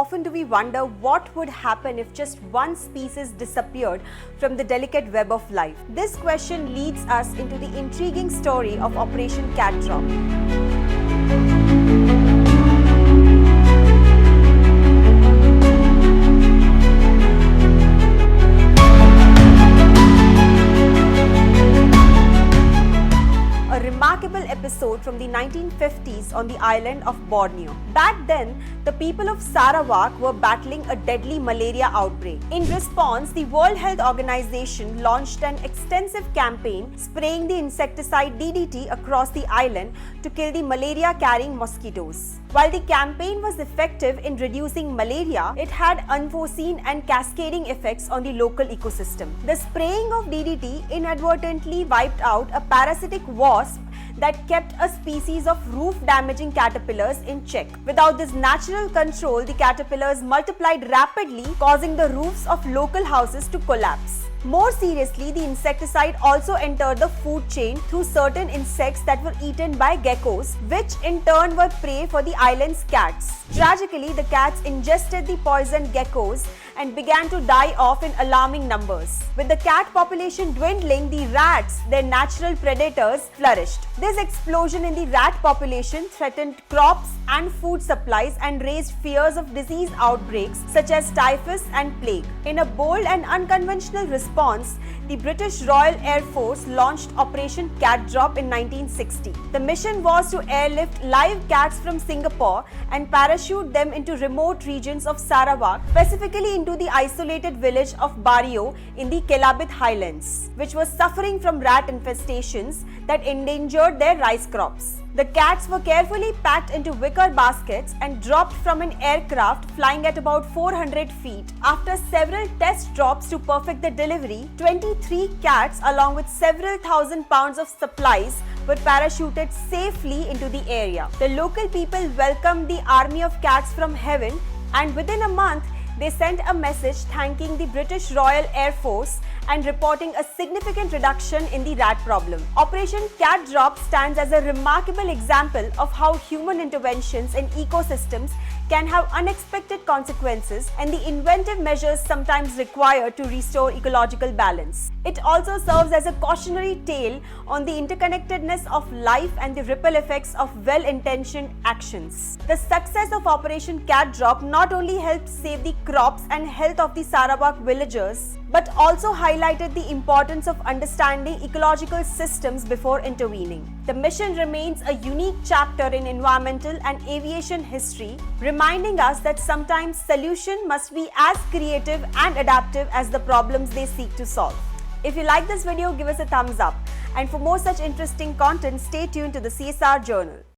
often do we wonder what would happen if just one species disappeared from the delicate web of life. This question leads us into the intriguing story of Operation Cat Drop. A remarkable episode from the 1950s on the island of Borneo. Back then, the people of Sarawak were battling a deadly malaria outbreak. In response, the World Health Organization launched an extensive campaign spraying the insecticide DDT across the island to kill the malaria-carrying mosquitoes. While the campaign was effective in reducing malaria, it had unforeseen and cascading effects on the local ecosystem. The spraying of DDT inadvertently wiped out a parasitic wasp that kept a species of roof-damaging caterpillars in check. Without this natural control, the caterpillars multiplied rapidly, causing the roofs of local houses to collapse. More seriously, the insecticide also entered the food chain through certain insects that were eaten by geckos, which in turn were prey for the island's cats. Tragically, the cats ingested the poisoned geckos and began to die off in alarming numbers. With the cat population dwindling, the rats, their natural predators, flourished. This explosion in the rat population threatened crops and food supplies and raised fears of disease outbreaks such as typhus and plague. In a bold and unconventional response, the British Royal Air Force launched Operation Cat Drop in 1960. The mission was to airlift live cats from Singapore and parachute them into remote regions of Sarawak, specifically into the isolated village of Bario in the Kelabit Highlands, which was suffering from rat infestations that endangered their rice crops. The cats were carefully packed into wicker baskets and dropped from an aircraft flying at about 400 feet. After several test drops to perfect the delivery, 23 cats along with several thousand pounds of supplies were parachuted safely into the area. The local people welcomed the army of cats from heaven, and within a month, they sent a message thanking the British Royal Air Force and reporting a significant reduction in the rat problem. Operation Cat Drop stands as a remarkable example of how human interventions in ecosystems can have unexpected consequences and the inventive measures sometimes required to restore ecological balance. It also serves as a cautionary tale on the interconnectedness of life and the ripple effects of well-intentioned actions. The success of Operation Cat Drop not only helped save the crops and health of the Sarawak villagers, but also highlighted the importance of understanding ecological systems before intervening. The mission remains a unique chapter in environmental and aviation history, reminding us that sometimes solutions must be as creative and adaptive as the problems they seek to solve. If you like this video, give us a thumbs up. And for more such interesting content, stay tuned to the CSR Journal.